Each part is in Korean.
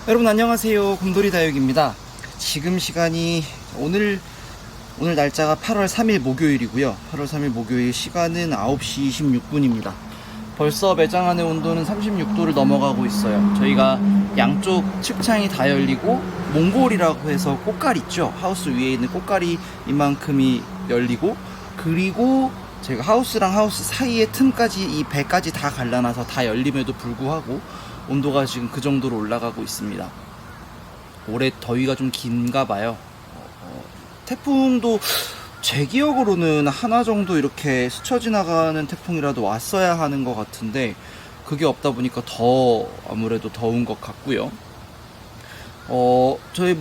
여러분 안녕하세요. 곰돌이 다육입니다. 지금 시간이 오늘 날짜가 8월 3일 목요일이고요. 8월 3일 목요일 시간은 9시 26분입니다. 벌써 매장 안의 온도는 36도를 넘어가고 있어요. 저희가 양쪽 측창이 다 열리고 몽골이라고 해서 꽃갈 있죠. 하우스 위에 있는 꽃갈이 이만큼이 열리고, 그리고 제가 하우스랑 하우스 사이의 틈까지 이 배까지 다 갈라놔서 다 열림에도 불구하고 온도가 지금 그 정도로 올라가고 있습니다. 올해 더위가 좀 긴가 봐요. 태풍도 제 기억으로는 하나 정도 이렇게 스쳐 지나가는 태풍이라도 왔어야 하는 것 같은데 그게 없다 보니까 더 아무래도 더운 것 같고요. 저희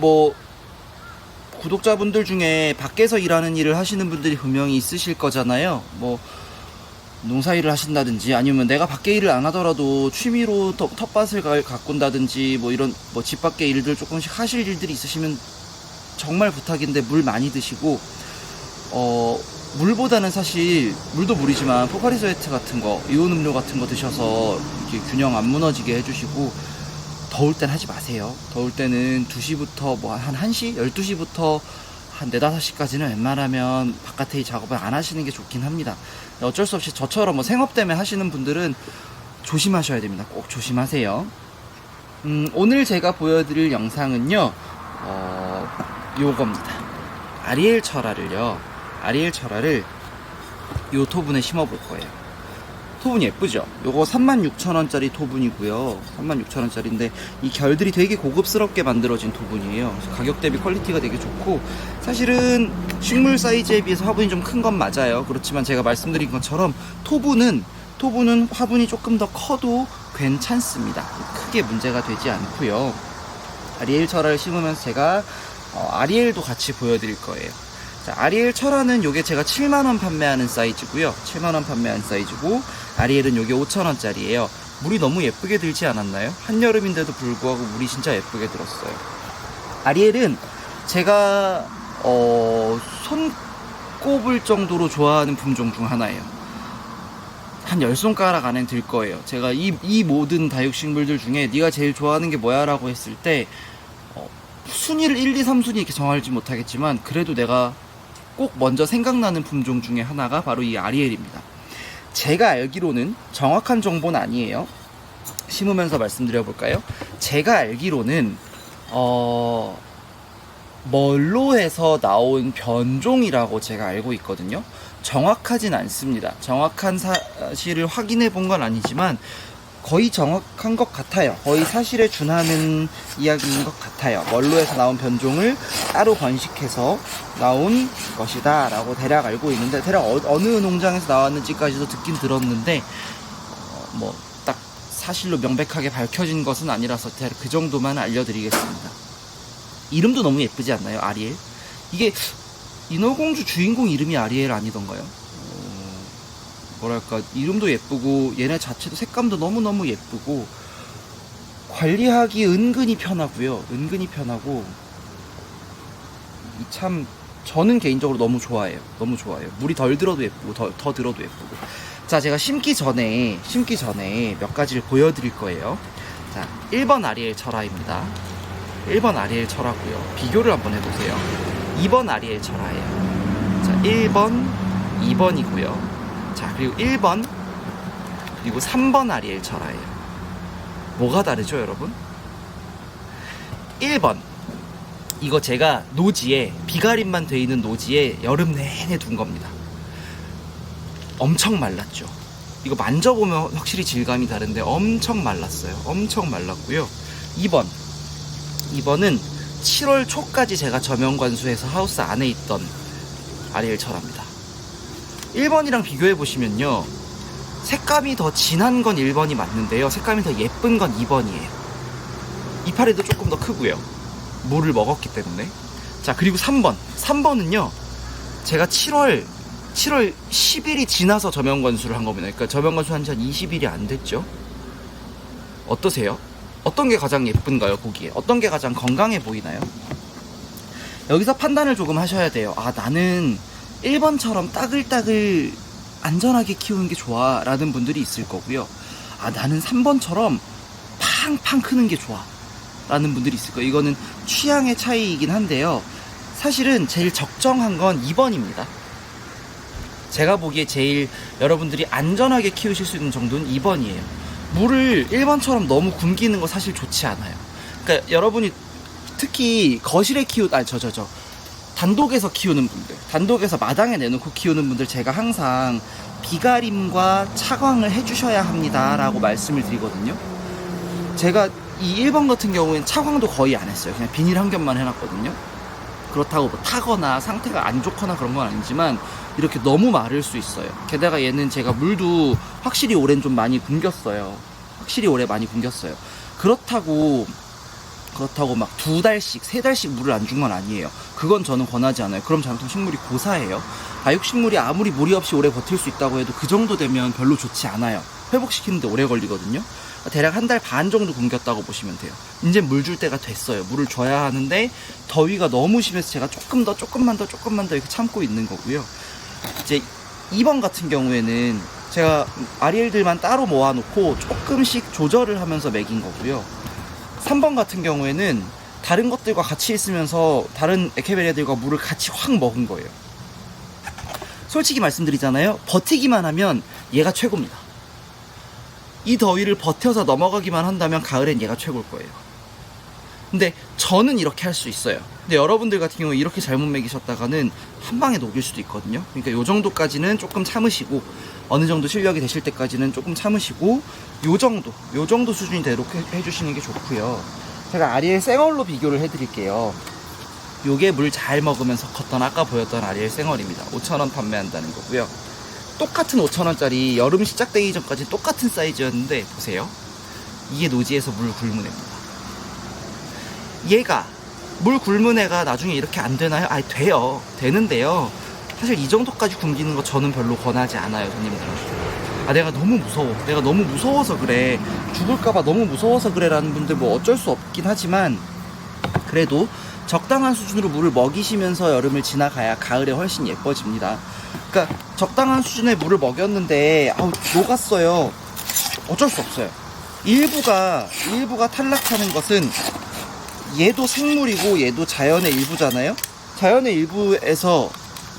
구독자분들 중에 밖에서 일하는 일을 하시는 분들이 분명히 있으실 거잖아요. 농사일을 하신다든지 아니면 내가 밖에 일을 안 하더라도 취미로 텃밭을 가꾼다든지 이런 집 밖에 일들 조금씩 하실 일들이 있으시면 정말 부탁인데 물 많이 드시고, 물보다는 사실 물도 물이지만 포카리 스웨트 같은 거, 이온 음료 같은 거 드셔서 이렇게 균형 안 무너지게 해주시고, 더울 땐 하지 마세요. 더울 때는 2시부터 한 1시? 12시부터 한 4, 5시까지는 웬만하면 바깥에 이 작업을 안 하시는 게 좋긴 합니다. 어쩔 수 없이 저처럼 생업 때문에 하시는 분들은 조심하셔야 됩니다. 꼭 조심하세요. 오늘 제가 보여드릴 영상은요, 요겁니다. 아리엘 철화를요, 요 토분에 심어 볼 거예요. 토분 예쁘죠? 요거 36,000원짜리 토분이고요. 36,000원짜리인데 이 결들이 되게 고급스럽게 만들어진 토분이에요. 가격 대비 퀄리티가 되게 좋고, 사실은 식물 사이즈에 비해서 화분이 좀 큰 건 맞아요. 그렇지만 제가 말씀드린 것처럼 토분은 화분이 조금 더 커도 괜찮습니다. 크게 문제가 되지 않고요. 아리엘 철화를 심으면서 제가 아리엘도 같이 보여드릴 거예요. 자, 아리엘 철화는 요게 제가 7만원 판매하는 사이즈고요. 7만원 판매하는 사이즈고, 아리엘은 요게 5,000원짜리예요. 물이 너무 예쁘게 들지 않았나요? 한여름인데도 불구하고 물이 진짜 예쁘게 들었어요. 아리엘은 제가 손꼽을 정도로 좋아하는 품종 중 하나예요. 한 10손가락 안에 들 거예요. 제가 이 모든 다육식물들 중에 네가 제일 좋아하는 게 뭐야? 라고 했을 때 순위를 1, 2, 3순위 이렇게 정하지 못하겠지만 그래도 내가 꼭 먼저 생각나는 품종 중에 하나가 바로 이 아리엘입니다. 제가 알기로는, 정확한 정보는 아니에요. 심으면서 말씀드려 볼까요? 제가 알기로는 멀로에서 나온 변종이라고 제가 알고 있거든요. 정확하진 않습니다. 정확한 사실을 확인해 본 건 아니지만 거의 정확한 것 같아요. 거의 사실에 준하는 이야기인 것 같아요. 멀로에서 나온 변종을 따로 번식해서 나온 것이다 라고 대략 알고 있는데, 대략 어느 농장에서 나왔는지까지도 듣긴 들었는데 딱 사실로 명백하게 밝혀진 것은 아니라서 대략 그 정도만 알려드리겠습니다. 이름도 너무 예쁘지 않나요? 아리엘? 이게 인어공주 주인공 이름이 아리엘 아니던가요? 뭐랄까, 이름도 예쁘고 얘네 자체도 색감도 너무너무 예쁘고 관리하기 은근히 편하고요. 은근히 편하고 참 저는 개인적으로 너무 좋아해요. 너무 좋아요. 물이 덜 들어도 예쁘고 더 들어도 예쁘고. 자, 제가 심기 전에 몇 가지를 보여드릴 거예요. 자, 1번 아리엘 철화입니다. 1번 아리엘 철화고요. 비교를 한번 해보세요. 2번 아리엘 철화예요. 자, 1번, 2번이고요. 자, 그리고 1번, 그리고 3번 아리엘 철화예요. 뭐가 다르죠, 여러분? 1번, 이거 제가 노지에, 비가림만 돼 있는 노지에 여름 내내 둔 겁니다. 엄청 말랐죠. 이거 만져보면 확실히 질감이 다른데 엄청 말랐어요. 엄청 말랐고요. 2번은 7월 초까지 제가 저면관수해서 하우스 안에 있던 아리엘 철화입니다. 1번이랑 비교해보시면요, 색감이 더 진한 건 1번이 맞는데요, 색감이 더 예쁜 건 2번이에요. 이파리도 조금 더 크고요. 물을 먹었기 때문에. 자, 그리고 3번은요, 제가 7월 10일이 지나서 저면관수를 한 겁니다. 그러니까 저면관수 한지 한 20일이 안 됐죠. 어떠세요? 어떤 게 가장 예쁜가요, 보기에? 어떤 게 가장 건강해 보이나요? 여기서 판단을 조금 하셔야 돼요. 아, 나는 1번처럼 따글따글 안전하게 키우는 게 좋아 라는 분들이 있을 거고요. 아, 나는 3번처럼 팡팡 크는 게 좋아 라는 분들이 있을 거예요. 이거는 취향의 차이이긴 한데요. 사실은 제일 적정한 건 2번입니다. 제가 보기에 제일 여러분들이 안전하게 키우실 수 있는 정도는 2번이에요. 물을 1번처럼 너무 굶기는 거 사실 좋지 않아요. 그러니까 여러분이 특히 거실에 단독에서 키우는 분들, 단독에서 마당에 내놓고 키우는 분들, 제가 항상 비가림과 차광을 해주셔야 합니다 라고 말씀을 드리거든요. 제가 이 1번 같은 경우에는 차광도 거의 안 했어요. 그냥 비닐 한 겹만 해놨거든요. 그렇다고 뭐 타거나 상태가 안 좋거나 그런 건 아니지만 이렇게 너무 마를 수 있어요. 게다가 얘는 제가 물도 확실히 올해는 좀 많이 굶겼어요. 확실히 올해 많이 굶겼어요. 그렇다고 막 2달씩 3달씩 물을 안 준 건 아니에요. 그건 저는 권하지 않아요. 그럼 잘못하면 식물이 고사해요. 다육식물이 아무리 무리 없이 오래 버틸 수 있다고 해도 그 정도 되면 별로 좋지 않아요. 회복시키는데 오래 걸리거든요. 대략 1달 반 정도 굶겼다고 보시면 돼요. 이제 물 줄 때가 됐어요. 물을 줘야 하는데 더위가 너무 심해서 제가 조금만 더 이렇게 참고 있는 거고요. 이제 2번 같은 경우에는 제가 아리엘들만 따로 모아놓고 조금씩 조절을 하면서 먹인 거고요. 3번 같은 경우에는 다른 것들과 같이 있으면서 다른 에케베리아들과 물을 같이 확 먹은 거예요. 솔직히 말씀드리잖아요. 버티기만 하면 얘가 최고입니다. 이 더위를 버텨서 넘어가기만 한다면 가을엔 얘가 최고일 거예요. 근데 저는 이렇게 할 수 있어요. 근데 여러분들 같은 경우에 이렇게 잘못 먹이셨다가는 한 방에 녹일 수도 있거든요. 그러니까 요 정도까지는 조금 참으시고, 어느 정도 실력이 되실 때까지는 조금 참으시고, 요 정도 수준이 되도록 해주시는 게 좋고요. 제가 아리엘 생얼로 비교를 해드릴게요. 요게 물 잘 먹으면서 컸던 아까 보였던 아리엘 생얼입니다. 5,000원 판매한다는 거고요. 똑같은 5,000원짜리 여름 시작되기 전까지 똑같은 사이즈였는데 보세요. 이게 노지에서 물 굶은 애입니다. 얘가 물 굶은 애가 나중에 이렇게 안 되나요? 아니 돼요. 되는데요. 사실 이 정도까지 굶기는 거 저는 별로 권하지 않아요, 손님들한테. 내가 너무 무서워. 내가 너무 무서워서 그래. 죽을까봐 너무 무서워서 그래 라는 분들 뭐 어쩔 수 없긴 하지만, 그래도 적당한 수준으로 물을 먹이시면서 여름을 지나가야 가을에 훨씬 예뻐집니다. 그러니까 적당한 수준의 물을 먹였는데 녹았어요. 어쩔 수 없어요. 일부가 탈락하는 것은, 얘도 생물이고 얘도 자연의 일부잖아요. 자연의 일부에서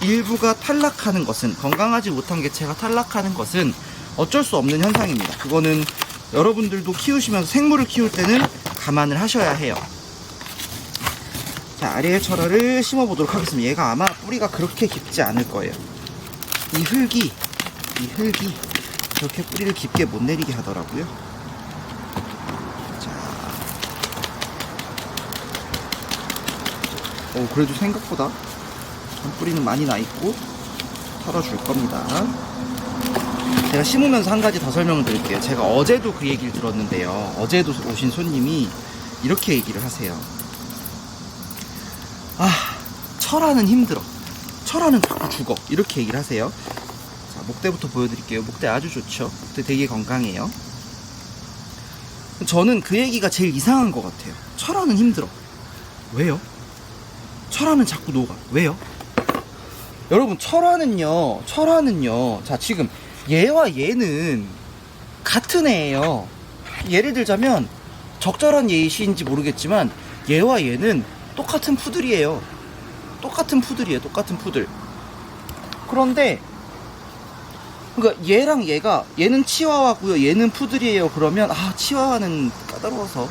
일부가 탈락하는 것은, 건강하지 못한 개체가 탈락하는 것은 어쩔 수 없는 현상입니다. 그거는 여러분들도 키우시면서 생물을 키울 때는 감안을 하셔야 해요. 자, 아리엘 철화를 심어보도록 하겠습니다. 얘가 아마 뿌리가 그렇게 깊지 않을 거예요. 이 흙이 저렇게 뿌리를 깊게 못 내리게 하더라고요. 자, 그래도 생각보다 뿌리는 많이 나 있고 털어줄 겁니다. 제가 심으면서 한 가지 더 설명을 드릴게요. 제가 어제도 그 얘기를 들었는데요. 어제도 오신 손님이 이렇게 얘기를 하세요. 철화는 힘들어. 철화는 자꾸 죽어. 이렇게 얘기를 하세요. 자, 목대부터 보여드릴게요. 목대 아주 좋죠. 목대 되게 건강해요. 저는 그 얘기가 제일 이상한 것 같아요. 철화는 힘들어. 왜요? 철화는 자꾸 녹아. 왜요? 여러분, 철화는요. 자, 지금 얘와 얘는 같은 애예요. 예를 들자면 적절한 예시인지 모르겠지만 얘와 얘는 똑같은 푸들이에요. 똑같은 푸들. 그런데 그러니까 얘랑 얘는 치와와고요. 얘는 푸들이에요. 그러면 치와와는 까다로워서,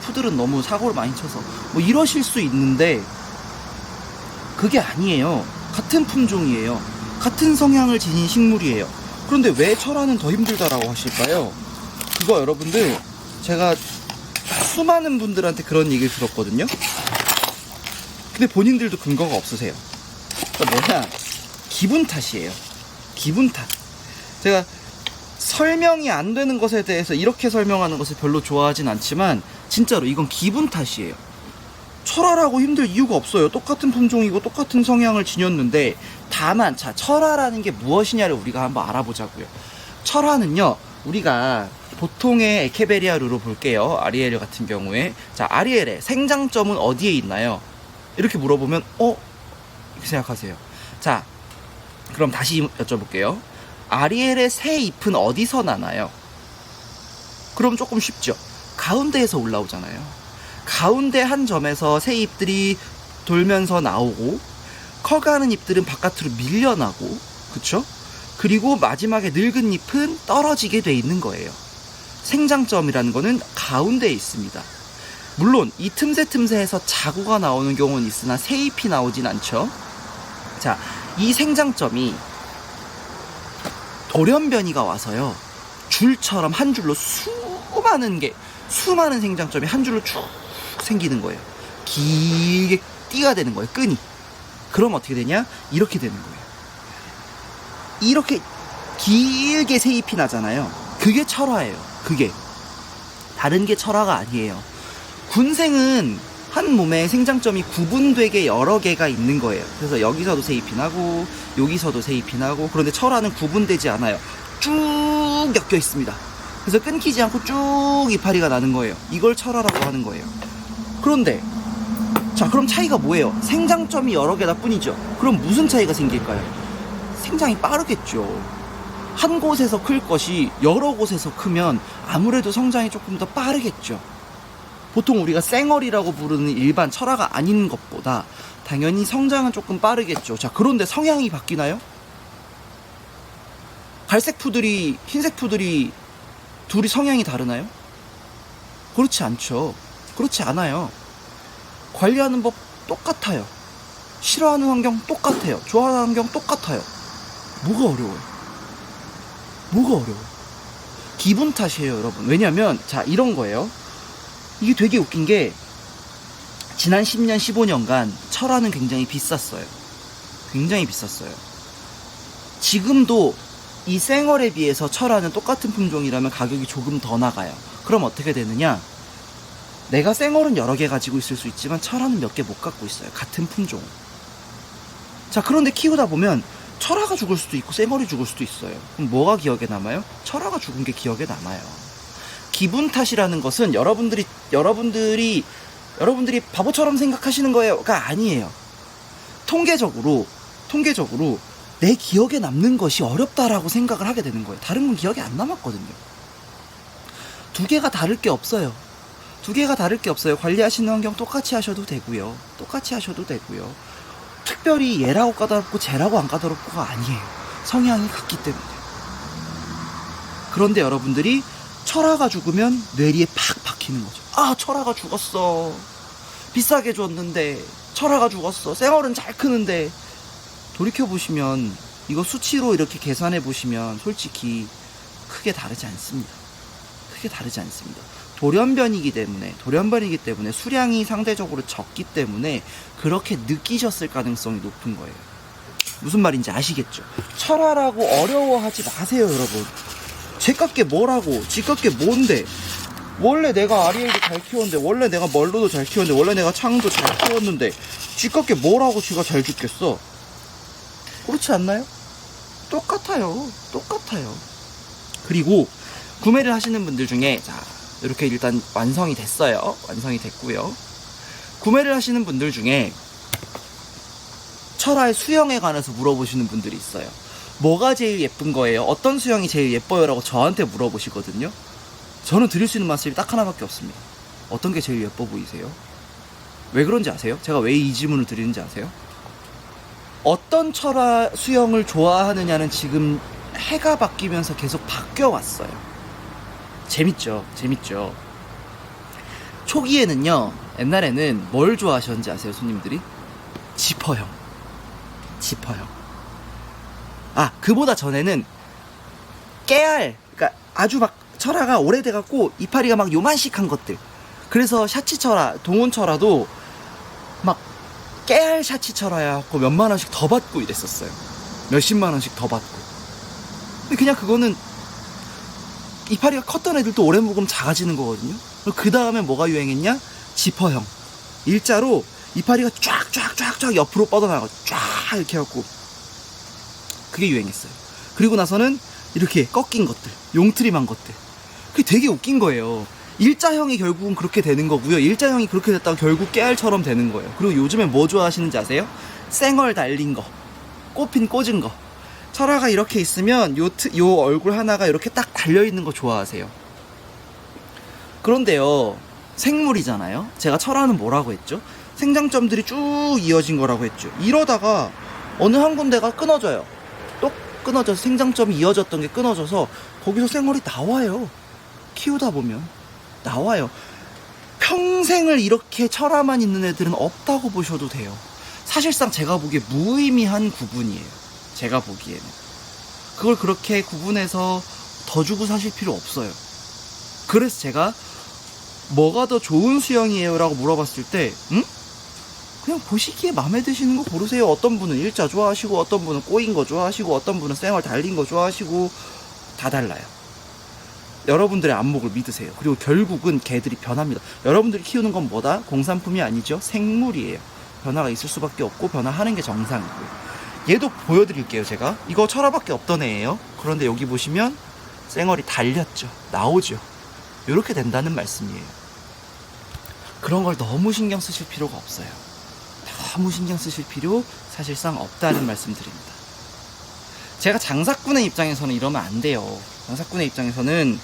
푸들은 너무 사고를 많이 쳐서 뭐 이러실 수 있는데, 그게 아니에요. 같은 품종이에요. 같은 성향을 지닌 식물이에요. 그런데 왜 철화는 더 힘들다라고 하실까요? 그거 여러분들, 제가 수많은 분들한테 그런 얘기를 들었거든요. 근데 본인들도 근거가 없으세요. 그러니까 기분 탓이에요. 기분 탓. 제가 설명이 안 되는 것에 대해서 이렇게 설명하는 것을 별로 좋아하진 않지만, 진짜로 이건 기분 탓이에요. 철화라고 힘들 이유가 없어요. 똑같은 품종이고 똑같은 성향을 지녔는데, 다만 철화라는 게 무엇이냐를 우리가 한번 알아보자고요. 철화는요, 우리가 보통의 에케베리아류로 볼게요. 아리엘 같은 경우에, 자, 아리엘의 생장점은 어디에 있나요? 이렇게 물어보면 이렇게 생각하세요. 자, 그럼 다시 여쭤볼게요. 아리엘의 새 잎은 어디서 나나요? 그럼 조금 쉽죠. 가운데에서 올라오잖아요. 가운데 한 점에서 새 잎들이 돌면서 나오고, 커가는 잎들은 바깥으로 밀려나고, 그쵸? 그리고 마지막에 늙은 잎은 떨어지게 돼 있는 거예요. 생장점이라는 거는 가운데에 있습니다. 물론 이 틈새에서 자구가 나오는 경우는 있으나 새 잎이 나오진 않죠. 자, 이 생장점이 돌연변이가 와서요, 줄처럼 한 줄로 수많은 생장점이 한 줄로 쭉 생기는 거예요. 길게 띠가 되는 거예요, 끈이. 그럼 어떻게 되냐? 이렇게 되는 거예요. 이렇게 길게 새 잎이 나잖아요. 그게 철화예요. 그게 다른 게 철화가 아니에요. 군생은 한 몸에 생장점이 구분되게 여러 개가 있는 거예요. 그래서 여기서도 새 잎이 나고 여기서도 새 잎이 나고, 그런데 철화는 구분되지 않아요. 쭉 엮여 있습니다. 그래서 끊기지 않고 쭉 이파리가 나는 거예요. 이걸 철화라고 하는 거예요. 그런데 자, 그럼 차이가 뭐예요? 생장점이 여러 개다 뿐이죠. 그럼 무슨 차이가 생길까요? 생장이 빠르겠죠. 한 곳에서 클 것이 여러 곳에서 크면 아무래도 성장이 조금 더 빠르겠죠. 보통 우리가 쌩얼이라고 부르는 일반 철화가 아닌 것보다 당연히 성장은 조금 빠르겠죠. 자, 그런데 성향이 바뀌나요? 갈색 푸들이 흰색 푸들이 둘이 성향이 다르나요? 그렇지 않죠. 그렇지 않아요. 관리하는 법 똑같아요. 싫어하는 환경 똑같아요. 좋아하는 환경 똑같아요. 뭐가 어려워요? 뭐가 어려워요? 기분 탓이에요, 여러분. 왜냐면 자, 이런 거예요. 이게 되게 웃긴 게, 지난 10년, 15년간 철화는 굉장히 비쌌어요. 굉장히 비쌌어요. 지금도 이 쌩얼에 비해서 철화는 똑같은 품종이라면 가격이 조금 더 나가요. 그럼 어떻게 되느냐? 내가 쌩얼은 여러 개 가지고 있을 수 있지만 철화는 몇 개 못 갖고 있어요. 같은 품종. 자, 그런데 키우다 보면 철화가 죽을 수도 있고 쌩얼이 죽을 수도 있어요. 그럼 뭐가 기억에 남아요? 철화가 죽은 게 기억에 남아요. 기분 탓이라는 것은 여러분들이 바보처럼 생각하시는 거예요가 아니에요. 통계적으로 내 기억에 남는 것이 어렵다라고 생각을 하게 되는 거예요. 다른 건 기억에 안 남았거든요. 두 개가 다를 게 없어요. 관리하시는 환경 똑같이 하셔도 되고요. 특별히 얘라고 까다롭고 쟤라고 안 까다롭고가 아니에요. 성향이 같기 때문에. 그런데 여러분들이 철화가 죽으면 뇌리에 팍 박히는 거죠. 아, 철화가 죽었어. 비싸게 줬는데 철화가 죽었어. 쌩얼은 잘 크는데. 돌이켜보시면 이거 수치로 이렇게 계산해보시면 솔직히 크게 다르지 않습니다. 돌연변이기 때문에 수량이 상대적으로 적기 때문에 그렇게 느끼셨을 가능성이 높은 거예요. 무슨 말인지 아시겠죠? 철화라고 어려워하지 마세요, 여러분. 제값게 뭐라고, 지값게 뭔데. 원래 내가 아리엘도 잘 키웠는데, 원래 내가 멀로도 잘 키웠는데, 원래 내가 창도 잘 키웠는데 지값게 뭐라고 지가 잘 죽겠어. 그렇지 않나요? 똑같아요. 그리고 구매를 하시는 분들 중에, 자, 이렇게 일단 완성이 됐고요. 구매를 하시는 분들 중에 철화의 수영에 관해서 물어보시는 분들이 있어요. 뭐가 제일 예쁜 거예요? 어떤 수영이 제일 예뻐요? 라고 저한테 물어보시거든요. 저는 드릴 수 있는 말씀이 딱 하나밖에 없습니다. 어떤 게 제일 예뻐 보이세요? 왜 그런지 아세요? 제가 왜 이 질문을 드리는지 아세요? 어떤 철화 수영을 좋아하느냐는 지금 해가 바뀌면서 계속 바뀌어 왔어요. 재밌죠. 초기에는요, 옛날에는 뭘 좋아하셨는지 아세요, 손님들이? 지퍼형. 아, 그보다 전에는 깨알, 그러니까 아주 막 철화가 오래돼갖고 이파리가 막 요만식한 것들. 그래서 샤치철화, 동온철화도 막 깨알 샤치철화야고 몇만 원씩 더 받고 이랬었어요. 몇십만 원씩 더 받고. 근데 그냥 그거는 이파리가 컸던 애들도 오래 묵으면 작아지는 거거든요. 그 다음에 뭐가 유행했냐? 지퍼형. 일자로 이파리가 쫙 옆으로 뻗어나가고 쫙 이렇게 해갖고, 그게 유행했어요. 그리고 나서는 이렇게 꺾인 것들, 용트림한 것들. 그게 되게 웃긴 거예요. 일자형이 결국은 그렇게 되는 거고요. 일자형이 그렇게 됐다가 결국 깨알처럼 되는 거예요. 그리고 요즘에 뭐 좋아하시는지 아세요? 쌩얼 달린 거, 꽃핀 꽂은 거. 철화가 이렇게 있으면 요 얼굴 하나가 이렇게 딱 달려있는 거 좋아하세요. 그런데요, 생물이잖아요. 제가 철화는 뭐라고 했죠? 생장점들이 쭉 이어진 거라고 했죠. 이러다가 어느 한 군데가 끊어져요. 또 끊어져서 생장점이 이어졌던 게 끊어져서 거기서 생얼이 나와요. 키우다 보면 나와요. 평생을 이렇게 철화만 있는 애들은 없다고 보셔도 돼요. 사실상 제가 보기에 무의미한 구분이에요. 제가 보기에는 그걸 그렇게 구분해서 더 주고 사실 필요 없어요. 그래서 제가 뭐가 더 좋은 수영이에요? 라고 물어봤을 때 그냥 보시기에 마음에 드시는 거 고르세요. 어떤 분은 일자 좋아하시고 어떤 분은 꼬인 거 좋아하시고 어떤 분은 쌩얼 달린 거 좋아하시고 다 달라요. 여러분들의 안목을 믿으세요. 그리고 결국은 개들이 변합니다. 여러분들이 키우는 건 뭐다? 공산품이 아니죠. 생물이에요. 변화가 있을 수밖에 없고 변화하는 게 정상이고요. 얘도 보여드릴게요. 제가 이거 철화밖에 없던 애예요. 그런데 여기 보시면 쌩얼이 달렸죠. 나오죠. 이렇게 된다는 말씀이에요. 그런 걸 너무 신경 쓰실 필요가 없어요. 너무 신경 쓰실 필요 사실상 없다는 말씀 드립니다. 제가 장사꾼의 입장에서는 이러면 안 돼요. 장사꾼의 입장에서는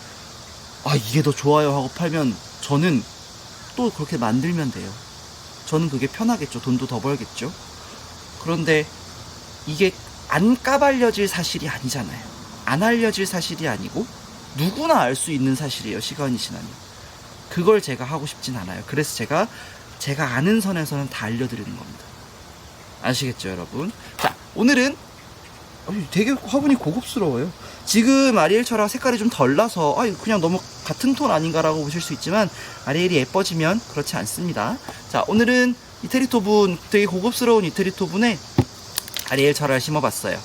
이게 더 좋아요 하고 팔면 저는 또 그렇게 만들면 돼요. 저는 그게 편하겠죠. 돈도 더 벌겠죠. 그런데 이게 안 까발려질 사실이 아니잖아요. 안 알려질 사실이 아니고 누구나 알 수 있는 사실이에요. 시간이 지나면. 그걸 제가 하고 싶진 않아요. 그래서 제가 아는 선에서는 다 알려드리는 겁니다. 아시겠죠, 여러분? 자, 오늘은 되게 화분이 고급스러워요. 지금 아리엘 철화 색깔이 좀 덜 나서 그냥 너무 같은 톤 아닌가라고 보실 수 있지만 아리엘이 예뻐지면 그렇지 않습니다. 자, 오늘은 이태리토분, 되게 고급스러운 이태리토분에 아리엘 철화를 심어봤어요.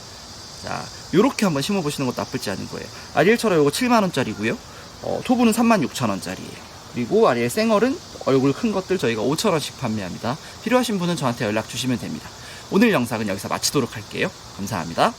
자, 요렇게 한번 심어보시는 것도 나쁘지 않은 거예요. 아리엘 철화 요거 7만원짜리고요. 토분은 36,000원짜리예요. 그리고 아리엘 쌩얼은 얼굴 큰 것들 저희가 5,000원씩 판매합니다. 필요하신 분은 저한테 연락 주시면 됩니다. 오늘 영상은 여기서 마치도록 할게요. 감사합니다.